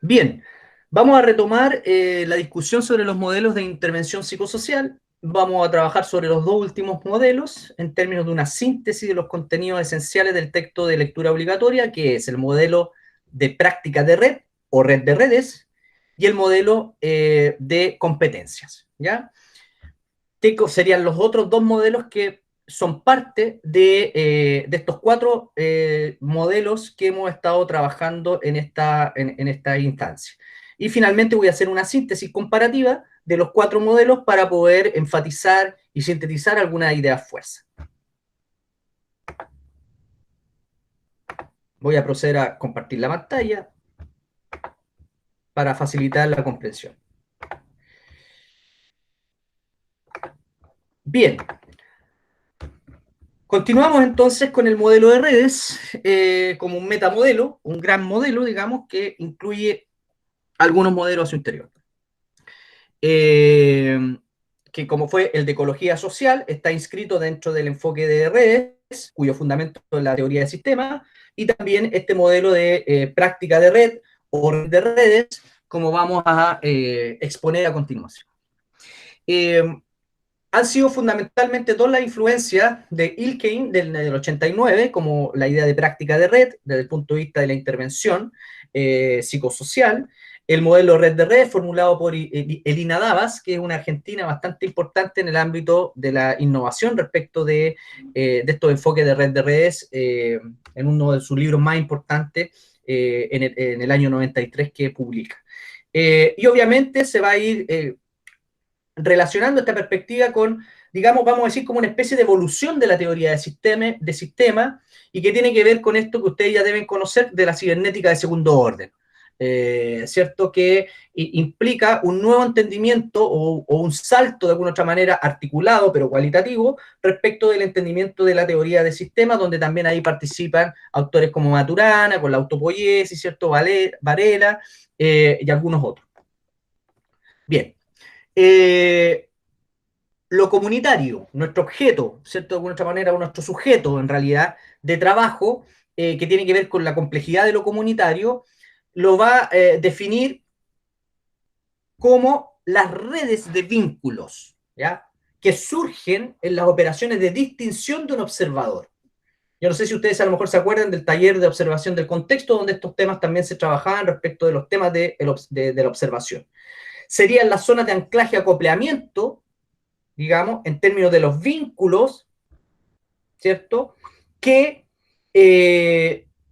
Bien, vamos a retomar la discusión sobre los modelos de intervención psicosocial. Vamos a trabajar sobre los dos últimos modelos en términos de una síntesis de los contenidos esenciales del texto de lectura obligatoria, que es el modelo de práctica de red o red de redes y el modelo de competencias, ¿ya? ¿Qué serían los otros dos modelos que son parte de estos cuatro modelos que hemos estado trabajando en esta instancia? Y finalmente voy a hacer una síntesis comparativa de los cuatro modelos para poder enfatizar y sintetizar algunas ideas fuerza. Voy a proceder a compartir la pantalla para facilitar la comprensión. Bien, continuamos entonces con el modelo de redes como un metamodelo, un gran modelo, digamos, que incluye algunos modelos a su interior. Que como fue el de ecología social, está inscrito dentro del enfoque de redes, cuyo fundamento es la teoría de sistemas, y también este modelo de práctica de red o red de redes, como vamos a exponer a continuación. Han sido fundamentalmente todas las influencias de Ilkheim del 89, como la idea de práctica de red, desde el punto de vista de la intervención psicosocial, el modelo red de red formulado por Elina Davas, que es una argentina bastante importante en el ámbito de la innovación respecto de estos enfoques de red de redes, en uno de sus libros más importantes en el año 93 que publica. Y obviamente se va a ir relacionando esta perspectiva con, digamos, vamos a decir, como una especie de evolución de la teoría de sistema y que tiene que ver con esto que ustedes ya deben conocer de la cibernética de segundo orden. ¿Cierto? Que implica un nuevo entendimiento o un salto de alguna otra manera articulado, pero cualitativo, respecto del entendimiento de la teoría de sistemas, donde también ahí participan autores como Maturana, con la autopoiesis, ¿cierto? Varela y algunos otros. Bien. Lo comunitario, nuestro objeto, ¿cierto? De alguna otra manera, o nuestro sujeto, en realidad, de trabajo, que tiene que ver con la complejidad de lo comunitario, lo va a definir como las redes de vínculos, ¿ya? Que surgen en las operaciones de distinción de un observador. Yo no sé si ustedes a lo mejor se acuerdan del taller de observación del contexto, donde estos temas también se trabajaban respecto de los temas de la observación. Serían las zonas de anclaje y acoplamiento, digamos, en términos de los vínculos, ¿cierto? Que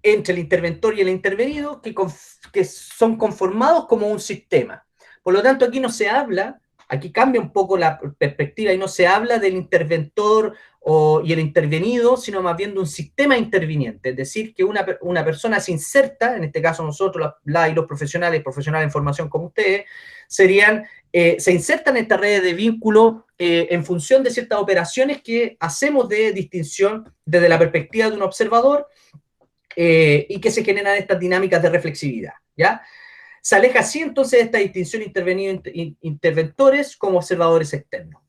entre el interventor y el intervenido, que son conformados como un sistema. Por lo tanto, aquí no se habla, aquí cambia un poco la perspectiva y no se habla del interventor y el intervenido, sino más bien de un sistema interviniente, es decir, que una persona se inserta, en este caso nosotros, y los profesionales en formación como ustedes, se insertan en estas redes de vínculo en función de ciertas operaciones que hacemos de distinción desde la perspectiva de un observador y que se generan estas dinámicas de reflexividad, ¿ya? Se aleja así entonces de esta distinción interventores como observadores externos.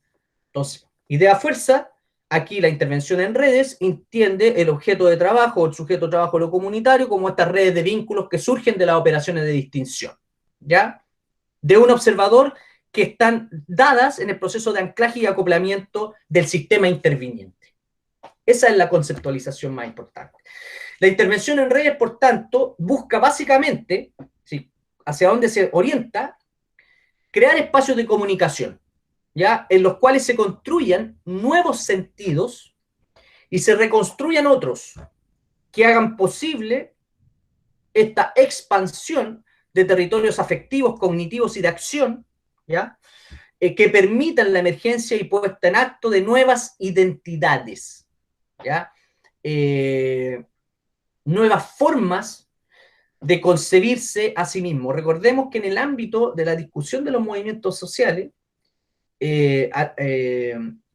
Entonces, idea fuerza, aquí la intervención en redes entiende el objeto de trabajo, el sujeto de trabajo, lo comunitario, como estas redes de vínculos que surgen de las operaciones de distinción, ¿ya? De un observador que están dadas en el proceso de anclaje y acoplamiento del sistema interviniente. Esa es la conceptualización más importante. La intervención en redes, por tanto, busca básicamente, ¿sí?, hacia dónde se orienta, crear espacios de comunicación, ¿ya?, en los cuales se construyan nuevos sentidos y se reconstruyan otros que hagan posible esta expansión de territorios afectivos, cognitivos y de acción, ¿ya?, que permitan la emergencia y puesta en acto de nuevas identidades, ¿ya? Nuevas formas de concebirse a sí mismo. Recordemos que en el ámbito de la discusión de los movimientos sociales,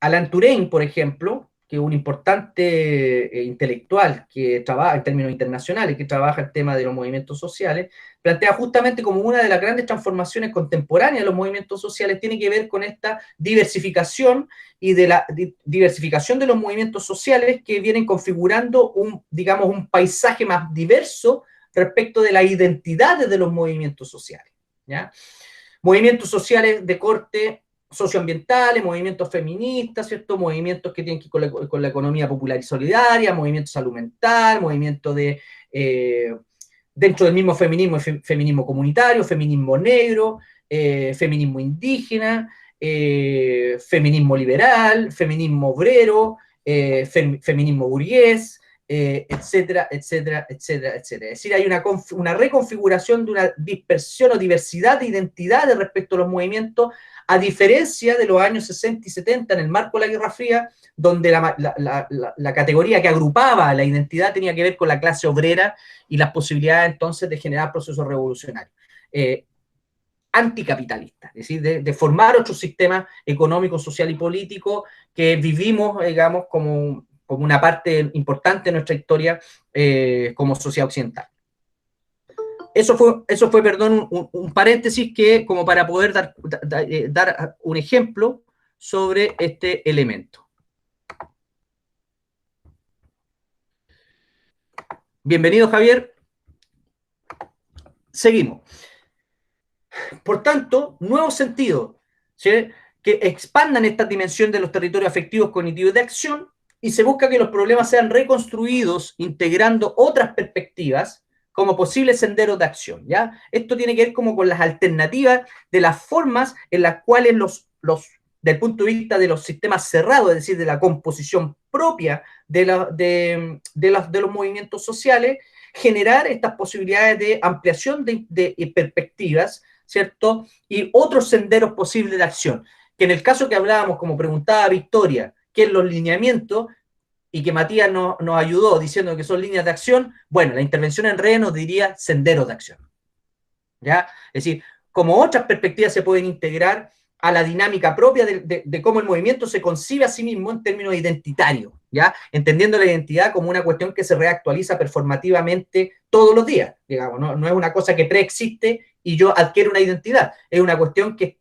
Alan Turing, por ejemplo, que es un importante intelectual que trabaja en términos internacionales, que trabaja el tema de los movimientos sociales, plantea justamente como una de las grandes transformaciones contemporáneas de los movimientos sociales, tiene que ver con esta diversificación y de la diversificación de los movimientos sociales que vienen configurando digamos, un paisaje más diverso respecto de las identidades de los movimientos sociales, ¿ya? Movimientos sociales de corte socioambientales, movimientos feministas, ¿cierto? Movimientos que tienen que ver con la economía popular y solidaria, movimientos de salud mental, movimientos de, dentro del mismo feminismo, feminismo comunitario, feminismo negro, feminismo indígena, feminismo liberal, feminismo obrero, feminismo burgués, etcétera, etcétera, etcétera, etcétera. Es decir, hay una reconfiguración de una dispersión o diversidad de identidades respecto a los movimientos, a diferencia de los años 60 y 70 en el marco de la Guerra Fría, donde la categoría que agrupaba la identidad tenía que ver con la clase obrera y las posibilidades entonces de generar procesos revolucionarios. Anticapitalista, es decir, de formar otro sistema económico, social y político que vivimos, digamos, como una parte importante de nuestra historia como sociedad occidental. Eso fue, perdón, un paréntesis que como para poder dar un ejemplo sobre este elemento. Bienvenido, Javier. Seguimos. Por tanto, nuevos sentidos, ¿sí?, que expandan esta dimensión de los territorios afectivos, cognitivos de acción, y se busca que los problemas sean reconstruidos integrando otras perspectivas como posibles senderos de acción, ¿ya? Esto tiene que ver como con las alternativas de las formas en las cuales del punto de vista de los sistemas cerrados, es decir, de la composición propia de los movimientos sociales, generar estas posibilidades de ampliación de perspectivas, ¿cierto? Y otros senderos posibles de acción, que en el caso que hablábamos, como preguntaba Victoria, que es los lineamientos, y que Matías nos ayudó diciendo que son líneas de acción, bueno, la intervención en redes nos diría senderos de acción, ¿ya? Es decir, como otras perspectivas se pueden integrar a la dinámica propia de cómo el movimiento se concibe a sí mismo en términos identitarios, ¿ya? Entendiendo la identidad como una cuestión que se reactualiza performativamente todos los días, digamos, no es una cosa que preexiste y yo adquiero una identidad, es una cuestión que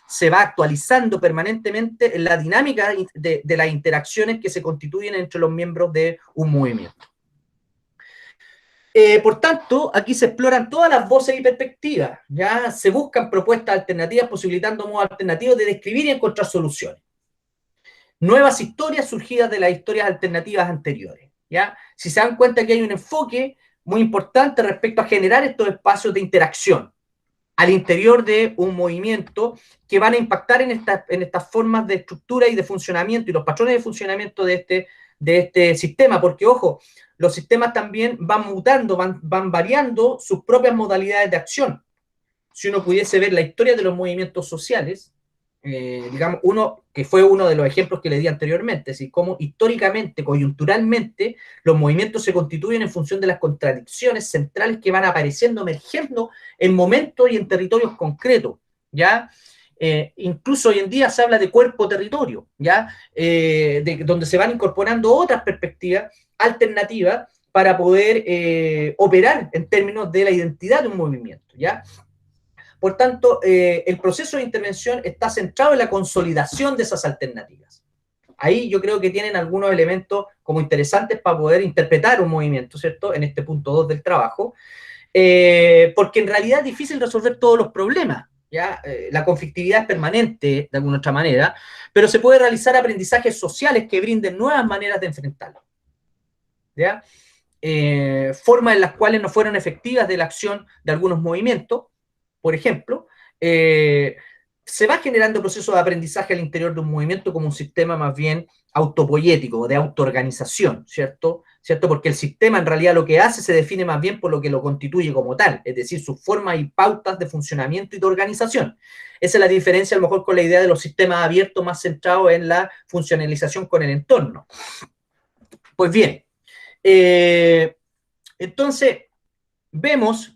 se va actualizando permanentemente en la dinámica de las interacciones que se constituyen entre los miembros de un movimiento. Por tanto, aquí se exploran todas las voces y perspectivas, ya se buscan propuestas alternativas posibilitando modos alternativos de describir y encontrar soluciones. Nuevas historias surgidas de las historias alternativas anteriores, ¿ya? Si se dan cuenta que hay un enfoque muy importante respecto a generar estos espacios de interacción al interior de un movimiento que van a impactar en estas formas de estructura y de funcionamiento y los patrones de funcionamiento de este sistema, porque, ojo, los sistemas también van mutando, van variando sus propias modalidades de acción. Si uno pudiese ver la historia de los movimientos sociales, digamos, que fue uno de los ejemplos que le di anteriormente, es decir, cómo históricamente, coyunturalmente, los movimientos se constituyen en función de las contradicciones centrales que van apareciendo, emergiendo en momentos y en territorios concretos, ¿ya? Incluso hoy en día se habla de cuerpo-territorio, ¿ya? Donde se van incorporando otras perspectivas alternativas para poder operar en términos de la identidad de un movimiento, ¿ya? Por tanto, el proceso de intervención está centrado en la consolidación de esas alternativas. Ahí yo creo que tienen algunos elementos como interesantes para poder interpretar un movimiento, ¿cierto? En este punto 2 del trabajo, porque en realidad es difícil resolver todos los problemas, ¿ya? La conflictividad es permanente, de alguna otra manera, pero se puede realizar aprendizajes sociales que brinden nuevas maneras de enfrentarlo, ¿ya? Formas en las cuales no fueron efectivas de la acción de algunos movimientos, por ejemplo, se va generando procesos de aprendizaje al interior de un movimiento como un sistema más bien autopoyético, de autoorganización, ¿cierto? Porque el sistema en realidad lo que hace se define más bien por lo que lo constituye como tal, es decir, sus formas y pautas de funcionamiento y de organización. Esa es la diferencia a lo mejor con la idea de los sistemas abiertos más centrados en la funcionalización con el entorno. Pues bien, entonces vemos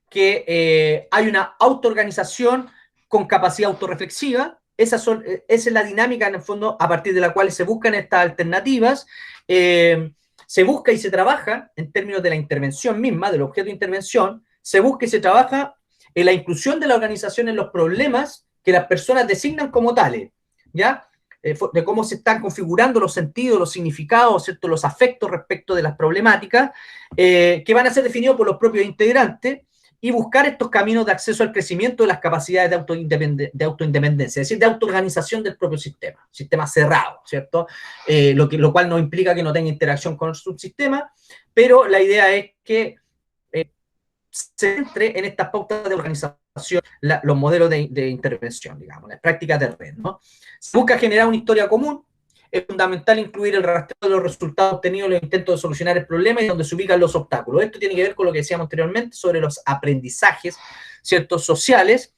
que hay una autoorganización con capacidad autorreflexiva. Esa es la dinámica, en el fondo, a partir de la cual se buscan estas alternativas. Se busca y se trabaja en términos de la intervención misma, del objeto de intervención. Se busca y se trabaja en la inclusión de la organización en los problemas que las personas designan como tales, ¿ya? de cómo se están configurando los sentidos, los significados, ¿cierto? Los afectos respecto de las problemáticas, que van a ser definidos por los propios integrantes, y buscar estos caminos de acceso al crecimiento de las capacidades de autoindependencia, es decir, de autoorganización del propio sistema cerrado, ¿cierto? Lo cual no implica que no tenga interacción con el subsistema, pero la idea es que se centre en estas pautas de organización, los modelos de intervención, digamos, las prácticas de red, ¿no? Se busca generar una historia común. Es fundamental incluir el rastreo de los resultados obtenidos en los intentos de solucionar el problema y donde se ubican los obstáculos. Esto tiene que ver con lo que decíamos anteriormente sobre los aprendizajes, ¿ciertos? Sociales,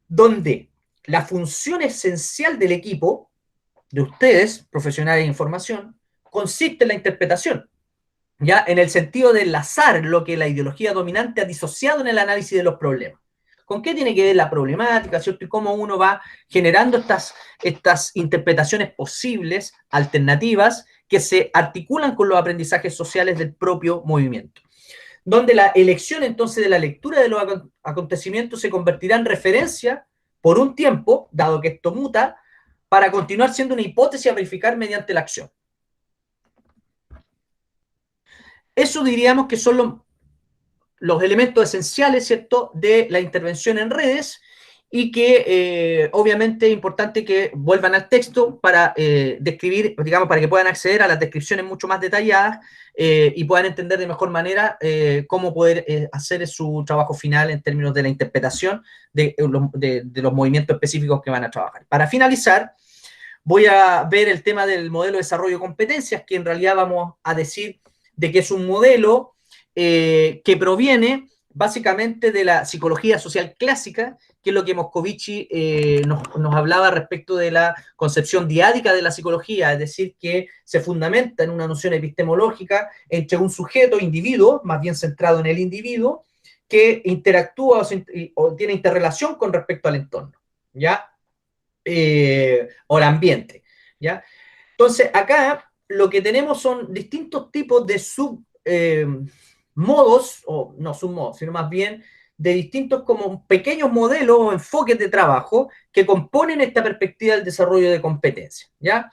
donde la función esencial del equipo, de ustedes, profesionales de información, consiste en la interpretación, ¿ya? En el sentido de enlazar lo que la ideología dominante ha disociado en el análisis de los problemas. ¿Con qué tiene que ver la problemática, ¿cierto? Y cómo uno va generando estas interpretaciones posibles, alternativas, que se articulan con los aprendizajes sociales del propio movimiento. Donde la elección entonces de la lectura de los acontecimientos se convertirá en referencia por un tiempo, dado que esto muta, para continuar siendo una hipótesis a verificar mediante la acción. Eso diríamos que son los elementos esenciales, ¿cierto?, de la intervención en redes, y que obviamente es importante que vuelvan al texto para describir, digamos, para que puedan acceder a las descripciones mucho más detalladas y puedan entender de mejor manera cómo poder hacer su trabajo final en términos de la interpretación de los movimientos específicos que van a trabajar. Para finalizar, voy a ver el tema del modelo de desarrollo de competencias, que en realidad vamos a decir de que es un modelo que proviene básicamente de la psicología social clásica, que es lo que Moscovici nos hablaba respecto de la concepción diádica de la psicología, es decir, que se fundamenta en una noción epistemológica entre un sujeto, individuo, más bien centrado en el individuo, que interactúa o tiene interrelación con respecto al entorno, ¿ya? O el ambiente, ¿ya? Entonces, acá lo que tenemos son distintos tipos de modos, o no submodos, sino más bien de distintos como pequeños modelos o enfoques de trabajo que componen esta perspectiva del desarrollo de competencias, ¿ya?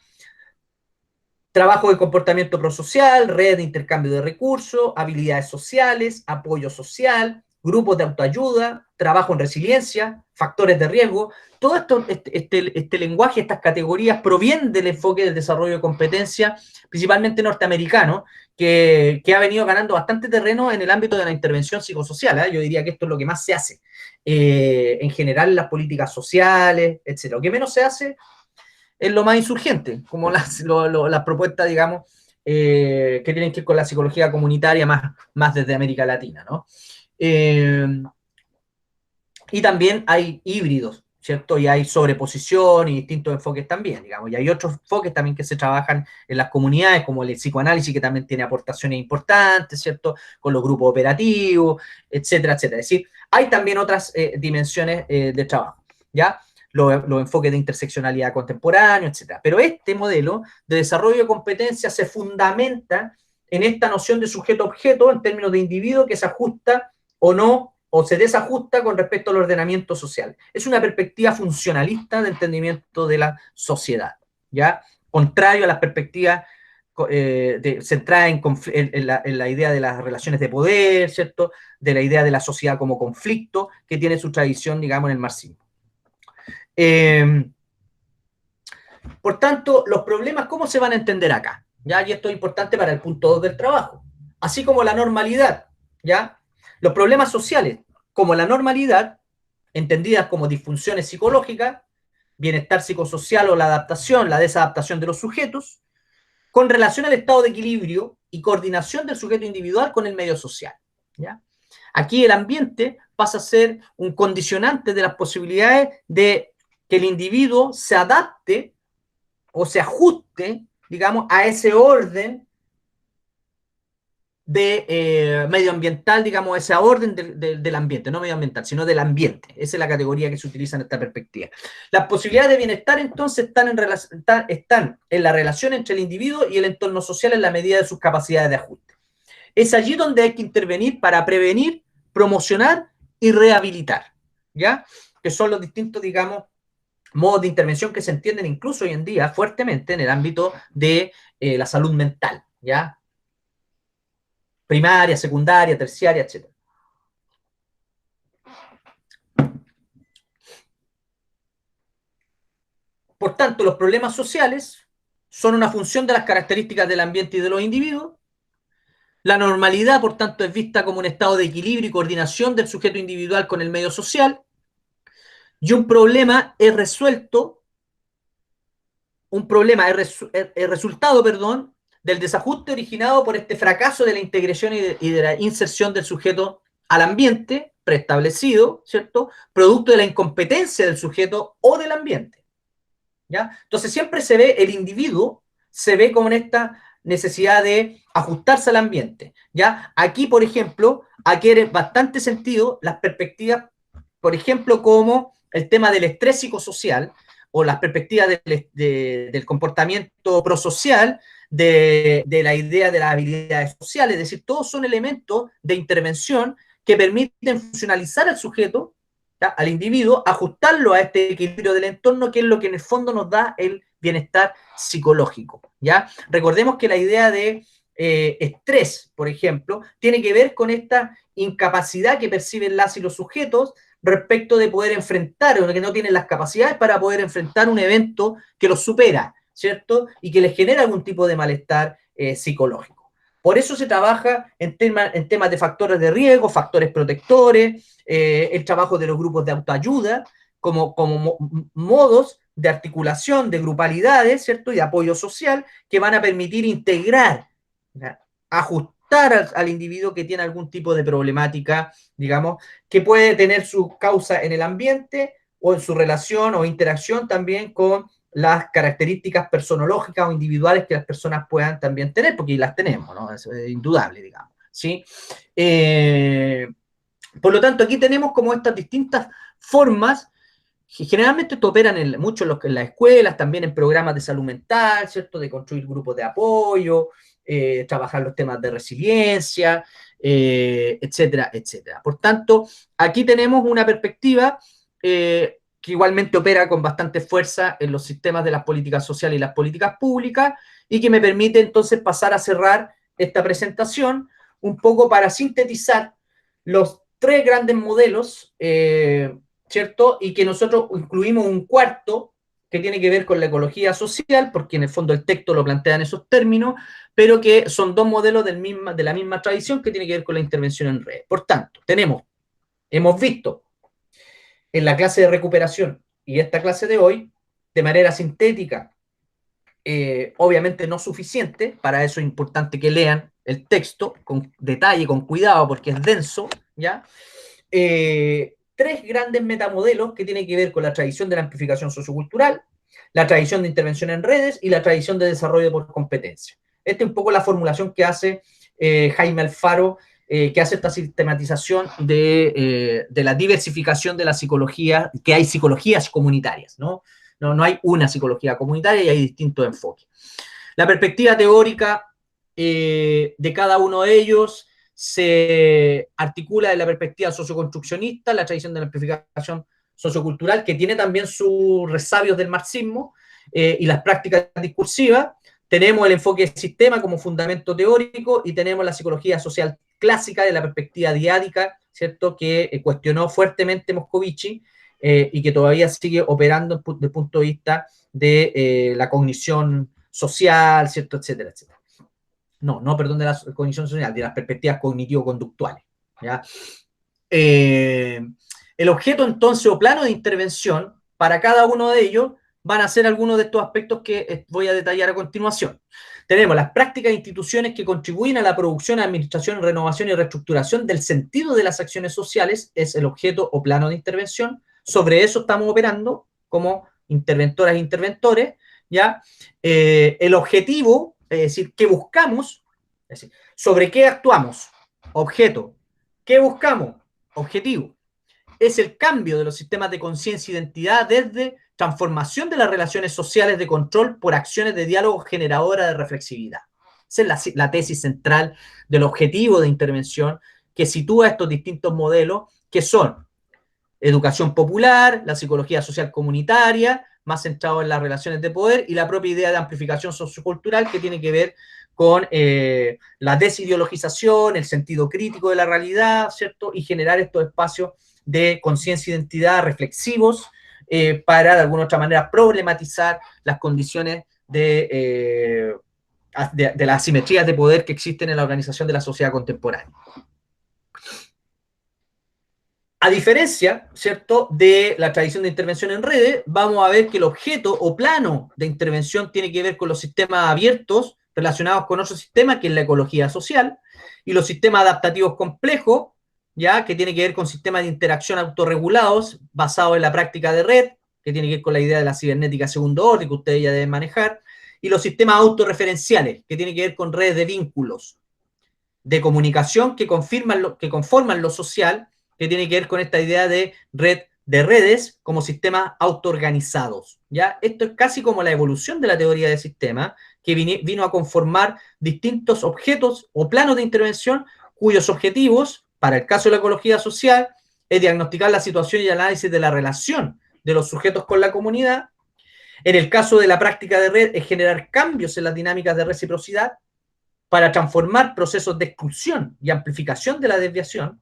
Trabajo de comportamiento prosocial, red de intercambio de recursos, habilidades sociales, apoyo social, grupos de autoayuda, trabajo en resiliencia, factores de riesgo. Todo esto, este lenguaje, estas categorías provienen del enfoque del desarrollo de competencia, principalmente norteamericano, que ha venido ganando bastante terreno en el ámbito de la intervención psicosocial. Yo diría que esto es lo que más se hace en general en las políticas sociales, etc. Lo que menos se hace es lo más insurgente, como las propuestas, digamos, que tienen que ver con la psicología comunitaria más desde América Latina, ¿no? Y también hay híbridos, ¿cierto? Y hay sobreposición y distintos enfoques también, digamos. Y hay otros enfoques también que se trabajan en las comunidades, como el psicoanálisis, que también tiene aportaciones importantes, ¿cierto? Con los grupos operativos, etcétera, etcétera. Es decir, hay también otras dimensiones de trabajo, ¿ya? Los enfoques de interseccionalidad contemporánea, etcétera. Pero este modelo de desarrollo de competencias se fundamenta en esta noción de sujeto-objeto en términos de individuo que se ajusta o no, o se desajusta con respecto al ordenamiento social. Es una perspectiva funcionalista de entendimiento de la sociedad, ¿ya? Contrario a las perspectivas centradas en la idea de las relaciones de poder, ¿cierto? De la idea de la sociedad como conflicto, que tiene su tradición, digamos, en el marxismo. Por tanto, los problemas, ¿cómo se van a entender acá? ¿Ya? Y esto es importante para el punto 2 del trabajo. Así como la normalidad, ¿ya? Los problemas sociales, como la normalidad, entendidas como disfunciones psicológicas, bienestar psicosocial o la adaptación, la desadaptación de los sujetos, con relación al estado de equilibrio y coordinación del sujeto individual con el medio social, ¿ya? Aquí el ambiente pasa a ser un condicionante de las posibilidades de que el individuo se adapte o se ajuste, digamos, a ese orden de medioambiental, digamos, ese orden del ambiente, no medioambiental, sino del ambiente. Esa es la categoría que se utiliza en esta perspectiva. Las posibilidades de bienestar, entonces, están en la relación entre el individuo y el entorno social en la medida de sus capacidades de ajuste. Es allí donde hay que intervenir para prevenir, promocionar y rehabilitar, ¿ya? Que son los distintos, digamos, modos de intervención que se entienden incluso hoy en día fuertemente en el ámbito de la salud mental, ¿ya? Primaria, secundaria, terciaria, etc. Por tanto, los problemas sociales son una función de las características del ambiente y de los individuos. La normalidad, por tanto, es vista como un estado de equilibrio y coordinación del sujeto individual con el medio social. Y un problema es resuelto, un problema es resultado, perdón, del desajuste originado por este fracaso de la integración y de la inserción del sujeto al ambiente preestablecido, ¿cierto? Producto de la incompetencia del sujeto o del ambiente. ¿Ya? Entonces siempre se ve el individuo, se ve como en esta necesidad de ajustarse al ambiente. ¿Ya? Aquí, por ejemplo, adquiere bastante sentido las perspectivas, por ejemplo, como el tema del estrés psicosocial o las perspectivas del comportamiento prosocial, de la idea de las habilidades sociales, es decir, todos son elementos de intervención que permiten funcionalizar al sujeto, ¿ya? Al individuo, ajustarlo a este equilibrio del entorno, que es lo que en el fondo nos da el bienestar psicológico. ¿Ya? Recordemos que la idea de estrés, por ejemplo, tiene que ver con esta incapacidad que perciben las y los sujetos respecto de poder enfrentar, o que no tienen las capacidades para poder enfrentar un evento que los supera, ¿cierto? Y que les genera algún tipo de malestar psicológico. Por eso se trabaja en temas de factores de riesgo, factores protectores, el trabajo de los grupos de autoayuda, como modos de articulación de grupalidades, ¿cierto? Y de apoyo social que van a permitir integrar, ¿ya? Ajustar al individuo que tiene algún tipo de problemática, digamos, que puede tener su causa en el ambiente o en su relación o interacción también con las características personológicas o individuales que las personas puedan también tener, porque las tenemos, ¿no? Eso es indudable, digamos, ¿sí? Por lo tanto, aquí tenemos como estas distintas formas. Generalmente esto operan mucho en las escuelas, también en programas de salud mental, ¿cierto? De construir grupos de apoyo, trabajar los temas de resiliencia, etcétera, etcétera. Por tanto, aquí tenemos una perspectiva que igualmente opera con bastante fuerza en los sistemas de las políticas sociales y las políticas públicas, y que me permite entonces pasar a cerrar esta presentación un poco para sintetizar los tres grandes modelos, ¿cierto? Y que nosotros incluimos un cuarto que tiene que ver con la ecología social, porque en el fondo el texto lo plantea en esos términos, pero que son dos modelos de la misma tradición que tiene que ver con la intervención en redes. Por tanto, hemos visto en la clase de recuperación y esta clase de hoy, de manera sintética, obviamente no suficiente, para eso es importante que lean el texto con detalle, con cuidado, porque es denso, ¿ya? Tres grandes metamodelos que tienen que ver con la tradición de la amplificación sociocultural, la tradición de intervención en redes y la tradición de desarrollo por competencia. Esta es un poco la formulación que hace Jaime Alfaro, que hace esta sistematización de la diversificación de la psicología, que hay psicologías comunitarias, ¿no? No hay una psicología comunitaria y hay distintos enfoques. La perspectiva teórica de cada uno de ellos se articula en la perspectiva socioconstruccionista, la tradición de la amplificación sociocultural, que tiene también sus resabios del marxismo y las prácticas discursivas. Tenemos el enfoque del sistema como fundamento teórico y tenemos la psicología social clásica de la perspectiva diádica, ¿cierto? Que cuestionó fuertemente Moscovici y que todavía sigue operando desde el punto de vista de la cognición social, ¿cierto? Etcétera, etcétera. No, perdón, de la cognición social, de las perspectivas cognitivo-conductuales, ¿ya? El objeto entonces o plano de intervención para cada uno de ellos van a ser algunos de estos aspectos que voy a detallar a continuación. Tenemos las prácticas e instituciones que contribuyen a la producción, administración, renovación y reestructuración del sentido de las acciones sociales, es el objeto o plano de intervención. Sobre eso estamos operando como interventoras e interventores, ¿ya? El objetivo, es decir, ¿qué buscamos? Es decir, ¿sobre qué actuamos? Objeto. ¿Qué buscamos? Objetivo. Es el cambio de los sistemas de conciencia e identidad desde transformación de las relaciones sociales de control por acciones de diálogo generadora de reflexividad. Esa es la tesis central del objetivo de intervención que sitúa estos distintos modelos que son educación popular, la psicología social comunitaria, más centrado en las relaciones de poder, y la propia idea de amplificación sociocultural que tiene que ver con la desideologización, el sentido crítico de la realidad, ¿cierto? Y generar estos espacios de conciencia e identidad reflexivos para, de alguna otra manera, problematizar las condiciones de las asimetrías de poder que existen en la organización de la sociedad contemporánea. A diferencia, ¿cierto?, de la tradición de intervención en redes, vamos a ver que el objeto o plano de intervención tiene que ver con los sistemas abiertos relacionados con otros sistemas, que es la ecología social, y los sistemas adaptativos complejos, ya que tiene que ver con sistemas de interacción autorregulados basados en la práctica de red, que tiene que ver con la idea de la cibernética segundo orden, que ustedes ya deben manejar, y los sistemas autorreferenciales, que tiene que ver con redes de vínculos, de comunicación que conforman lo social, que tiene que ver con esta idea de red de redes como sistemas autoorganizados. ¿Ya? Esto es casi como la evolución de la teoría de sistemas, que vino a conformar distintos objetos o planos de intervención cuyos objetivos, para el caso de la ecología social, es diagnosticar la situación y el análisis de la relación de los sujetos con la comunidad. En el caso de la práctica de red, es generar cambios en las dinámicas de reciprocidad para transformar procesos de exclusión y amplificación de la desviación.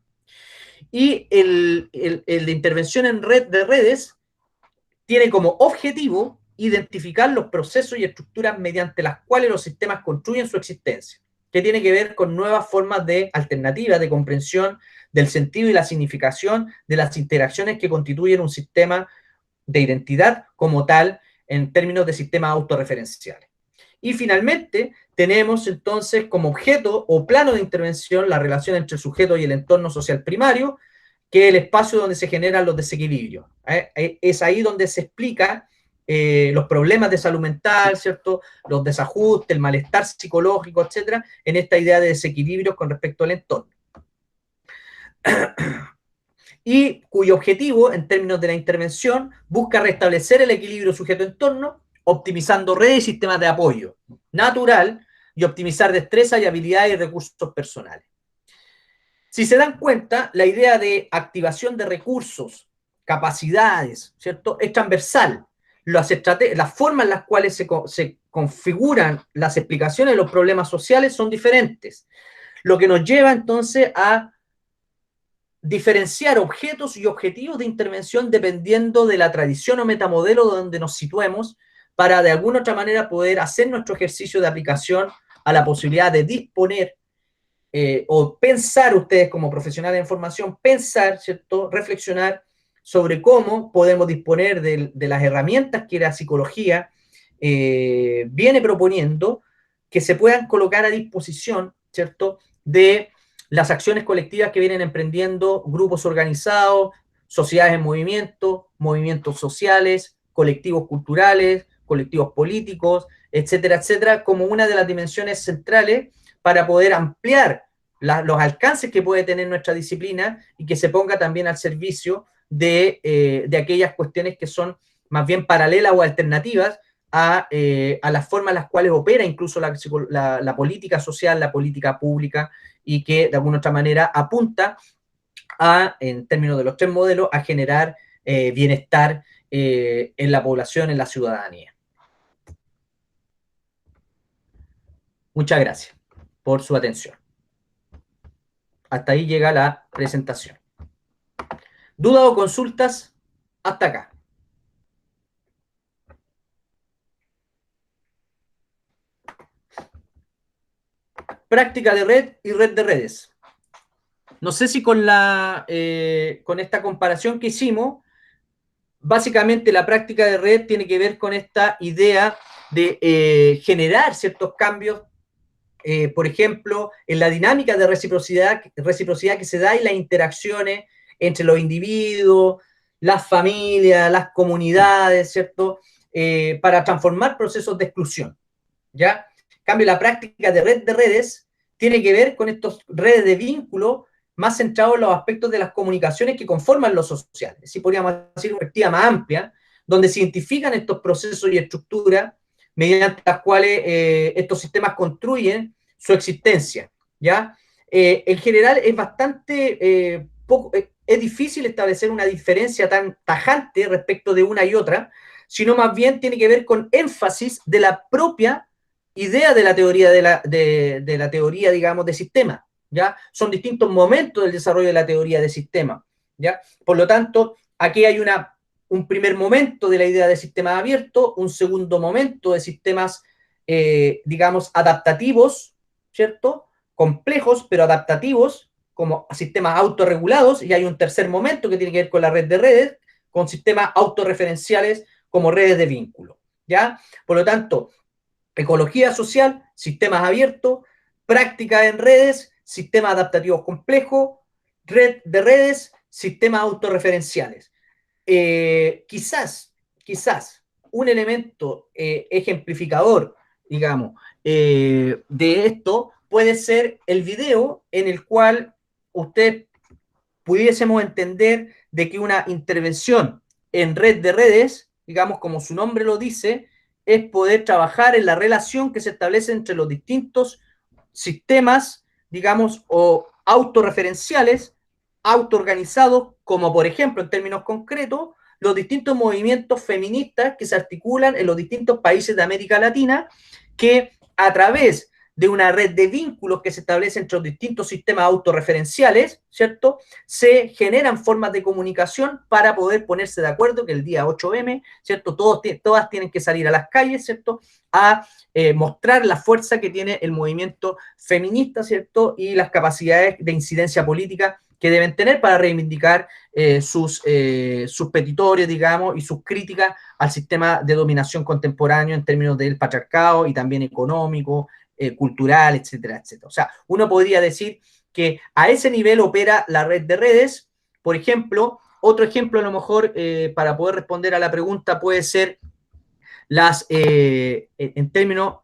Y el de intervención en red de redes tiene como objetivo identificar los procesos y estructuras mediante las cuales los sistemas construyen su existencia, que tiene que ver con nuevas formas de alternativas de comprensión del sentido y la significación de las interacciones que constituyen un sistema de identidad como tal en términos de sistemas autorreferenciales. Y finalmente, tenemos entonces como objeto o plano de intervención la relación entre el sujeto y el entorno social primario, que es el espacio donde se generan los desequilibrios. Es ahí donde se explica los problemas de salud mental, ¿cierto? Los desajustes, el malestar psicológico, etcétera, en esta idea de desequilibrios con respecto al entorno. Y cuyo objetivo, en términos de la intervención, busca restablecer el equilibrio sujeto-entorno, optimizando redes y sistemas de apoyo natural y optimizar destrezas y habilidades y recursos personales. Si se dan cuenta, la idea de activación de recursos, capacidades, ¿cierto?, es transversal. Las formas en las cuales se configuran las explicaciones de los problemas sociales son diferentes, lo que nos lleva entonces a diferenciar objetos y objetivos de intervención dependiendo de la tradición o metamodelo donde nos situemos, para de alguna otra manera poder hacer nuestro ejercicio de aplicación a la posibilidad de disponer o pensar ustedes como profesionales en formación, pensar, ¿cierto?, reflexionar sobre cómo podemos disponer de las herramientas que la psicología viene proponiendo, que se puedan colocar a disposición, ¿cierto?, de las acciones colectivas que vienen emprendiendo grupos organizados, sociedades en movimiento, movimientos sociales, colectivos culturales, colectivos políticos, etcétera, etcétera, como una de las dimensiones centrales para poder ampliar los alcances que puede tener nuestra disciplina y que se ponga también al servicio de aquellas cuestiones que son más bien paralelas o alternativas a las formas en las cuales opera incluso la política social, la política pública, y que de alguna otra manera apunta a, en términos de los tres modelos, a generar bienestar en la población, en la ciudadanía. Muchas gracias por su atención. Hasta ahí llega la presentación. ¿Dudas o consultas? Hasta acá. Práctica de red y red de redes. No sé si con esta comparación que hicimos, básicamente la práctica de red tiene que ver con esta idea de generar ciertos cambios, por ejemplo, en la dinámica de reciprocidad que se da y las interacciones entre los individuos, las familias, las comunidades, ¿cierto? Para transformar procesos de exclusión, ¿ya? En cambio, la práctica de red de redes tiene que ver con estas redes de vínculo más centrados en los aspectos de las comunicaciones que conforman lo social. Sí, podríamos decir una perspectiva más amplia, donde se identifican estos procesos y estructuras mediante las cuales estos sistemas construyen su existencia, ¿ya? En general es bastante es difícil establecer una diferencia tan tajante respecto de una y otra, sino más bien tiene que ver con énfasis de la propia idea de la teoría, de la teoría, digamos, de sistema, ¿ya? Son distintos momentos del desarrollo de la teoría de sistema, ¿ya? Por lo tanto, aquí hay un primer momento de la idea de sistemas abiertos, un segundo momento de sistemas, digamos, adaptativos, ¿cierto? Complejos, pero adaptativos, como sistemas autorregulados, y hay un tercer momento que tiene que ver con la red de redes, con sistemas autorreferenciales como redes de vínculo, ¿ya? Por lo tanto, ecología social, sistemas abiertos, práctica en redes, sistemas adaptativos complejos, red de redes, sistemas autorreferenciales. Quizás un elemento ejemplificador, digamos, de esto puede ser el video en el cual usted pudiésemos entender de que una intervención en red de redes, digamos, como su nombre lo dice, es poder trabajar en la relación que se establece entre los distintos sistemas, digamos, o autorreferenciales, autoorganizados, como por ejemplo, en términos concretos, los distintos movimientos feministas que se articulan en los distintos países de América Latina, que a través de una red de vínculos que se establece entre los distintos sistemas autorreferenciales, ¿cierto? Se generan formas de comunicación para poder ponerse de acuerdo que el día 8M, ¿cierto? Todas tienen que salir a las calles, ¿cierto? A mostrar la fuerza que tiene el movimiento feminista, ¿cierto? Y las capacidades de incidencia política que deben tener para reivindicar sus petitorios, digamos, y sus críticas al sistema de dominación contemporáneo en términos del patriarcado y también económico, cultural, etcétera, etcétera. O sea, uno podría decir que a ese nivel opera la red de redes. Por ejemplo, otro ejemplo a lo mejor para poder responder a la pregunta puede ser en términos,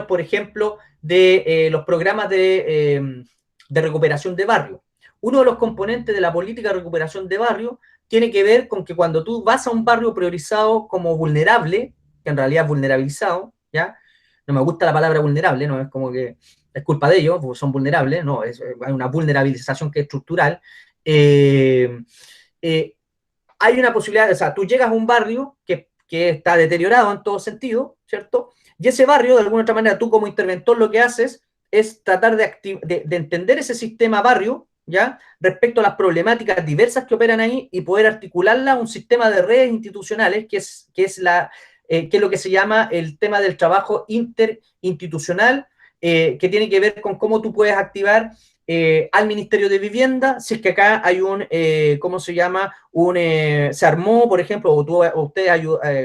por ejemplo, de los programas de recuperación de barrio. Uno de los componentes de la política de recuperación de barrio tiene que ver con que cuando tú vas a un barrio priorizado como vulnerable, que en realidad es vulnerabilizado, ¿ya? No me gusta la palabra vulnerable, no es como que es culpa de ellos, porque son vulnerables, no, hay una vulnerabilización que es estructural. Hay una posibilidad, o sea, tú llegas a un barrio que está deteriorado en todo sentido, ¿cierto? Y ese barrio, de alguna otra manera, tú como interventor lo que haces es tratar de entender ese sistema barrio, ¿ya? Respecto a las problemáticas diversas que operan ahí y poder articularla a un sistema de redes institucionales, que es lo que se llama el tema del trabajo interinstitucional, que tiene que ver con cómo tú puedes activar al Ministerio de Vivienda, si es que acá hay ¿cómo se llama? Se armó, por ejemplo, o ustedes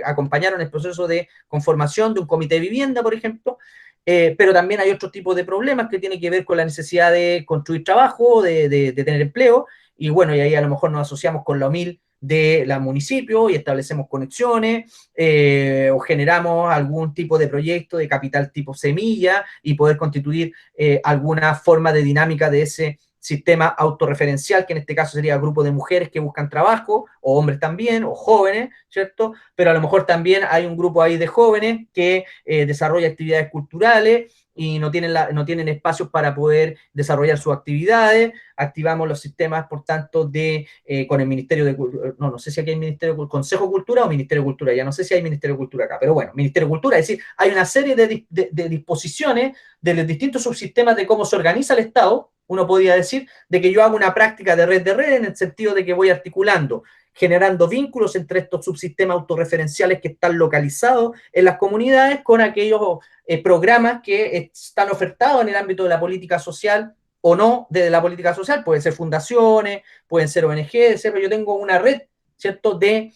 acompañaron el proceso de conformación de un comité de vivienda, por ejemplo, pero también hay otro tipo de problemas que tienen que ver con la necesidad de construir trabajo, de tener empleo, y bueno, y ahí a lo mejor nos asociamos con la OMIL de la municipio y establecemos conexiones o generamos algún tipo de proyecto de capital tipo semilla y poder constituir alguna forma de dinámica de ese sistema autorreferencial, que en este caso sería grupo de mujeres que buscan trabajo, o hombres también, o jóvenes, ¿cierto? Pero a lo mejor también hay un grupo ahí de jóvenes que desarrolla actividades culturales y no tienen espacios para poder desarrollar sus actividades. Activamos los sistemas, por tanto, con el Ministerio de Cultura, no sé si aquí hay Consejo de Cultura o Ministerio de Cultura, ya no sé si hay Ministerio de Cultura acá, pero bueno, Ministerio de Cultura, es decir, hay una serie de disposiciones de los distintos subsistemas de cómo se organiza el Estado. Uno podría decir de que yo hago una práctica de red en el sentido de que voy articulando, generando vínculos entre estos subsistemas autorreferenciales que están localizados en las comunidades con aquellos programas que están ofertados en el ámbito de la política social o no de la política social. Pueden ser fundaciones, pueden ser ONG, pero yo tengo una red, ¿cierto?, de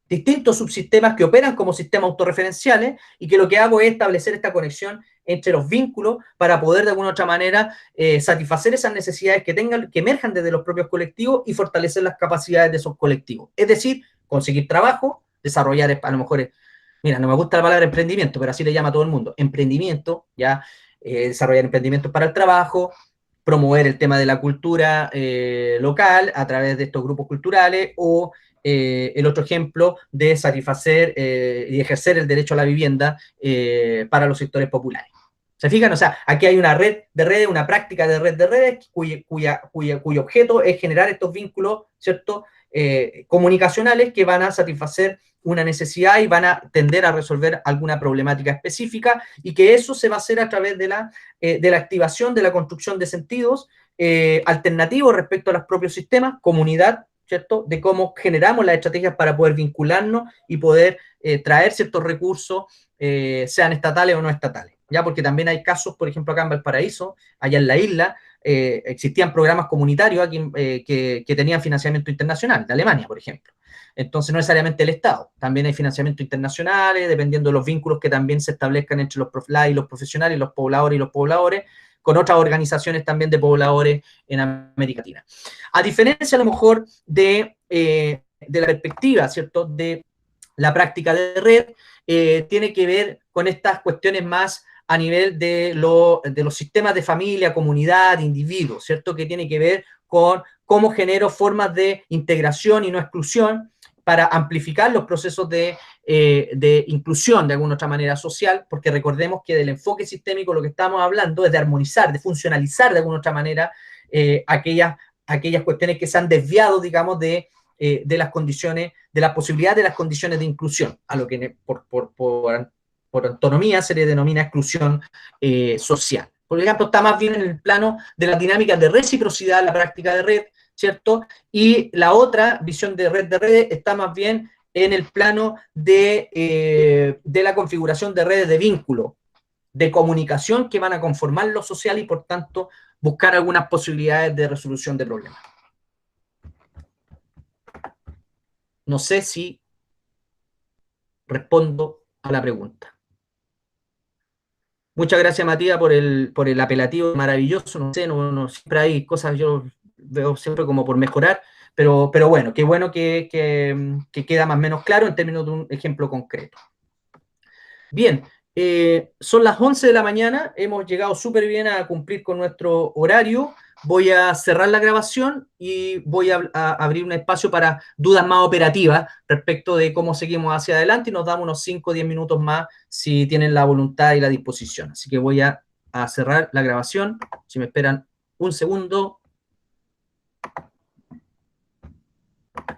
distintos subsistemas que operan como sistemas autorreferenciales y que lo que hago es establecer esta conexión entre los vínculos para poder de alguna u otra manera satisfacer esas necesidades que emerjan desde los propios colectivos y fortalecer las capacidades de esos colectivos. Es decir, conseguir trabajo, desarrollar a lo mejor, mira, no me gusta la palabra emprendimiento, pero así le llama a todo el mundo, emprendimiento, ya, desarrollar emprendimientos para el trabajo, promover el tema de la cultura local a través de estos grupos culturales o el otro ejemplo de satisfacer y ejercer el derecho a la vivienda para los sectores populares. ¿Se fijan? O sea, aquí hay una red de redes, una práctica de red de redes cuyo objeto es generar estos vínculos, ¿cierto? Comunicacionales que van a satisfacer una necesidad y van a tender a resolver alguna problemática específica, y que eso se va a hacer a través de la activación, de la construcción de sentidos alternativos respecto a los propios sistemas, comunidad, ¿cierto? De cómo generamos las estrategias para poder vincularnos y poder traer ciertos recursos, sean estatales o no estatales. ¿Ya? Porque también hay casos, por ejemplo, acá en Valparaíso, allá en la isla, existían programas comunitarios aquí, que tenían financiamiento internacional, de Alemania, por ejemplo. Entonces, no necesariamente el Estado. También hay financiamiento internacionales, dependiendo de los vínculos que también se establezcan entre los profesionales, los pobladores, con otras organizaciones también de pobladores en América Latina. A diferencia, a lo mejor, de la perspectiva, ¿cierto?, de la práctica de red, tiene que ver con estas cuestiones más a nivel de los sistemas de familia, comunidad, individuos, ¿cierto? Que tiene que ver con cómo genero formas de integración y no exclusión para amplificar los procesos de inclusión de alguna otra manera social, porque recordemos que del enfoque sistémico lo que estamos hablando es de armonizar, de funcionalizar de alguna otra manera aquellas cuestiones que se han desviado, digamos, de las condiciones, de la posibilidad de las condiciones de inclusión, a lo que por autonomía se le denomina exclusión social. Por ejemplo, está más bien en el plano de las dinámicas de reciprocidad, la práctica de red, ¿cierto? Y la otra visión de redes está más bien en el plano de la configuración de redes de vínculo, de comunicación que van a conformar lo social y, por tanto, buscar algunas posibilidades de resolución de problemas. No sé si respondo a la pregunta. Muchas gracias, Matías, por el apelativo maravilloso. No sé, siempre hay cosas, yo veo siempre como por mejorar, pero bueno, qué bueno que queda más o menos claro en términos de un ejemplo concreto. Bien, son las 11 de la mañana, hemos llegado súper bien a cumplir con nuestro horario. Voy a cerrar la grabación y voy a abrir un espacio para dudas más operativas respecto de cómo seguimos hacia adelante, y nos damos unos 5 o 10 minutos más si tienen la voluntad y la disposición. Así que voy a cerrar la grabación. Si me esperan un segundo.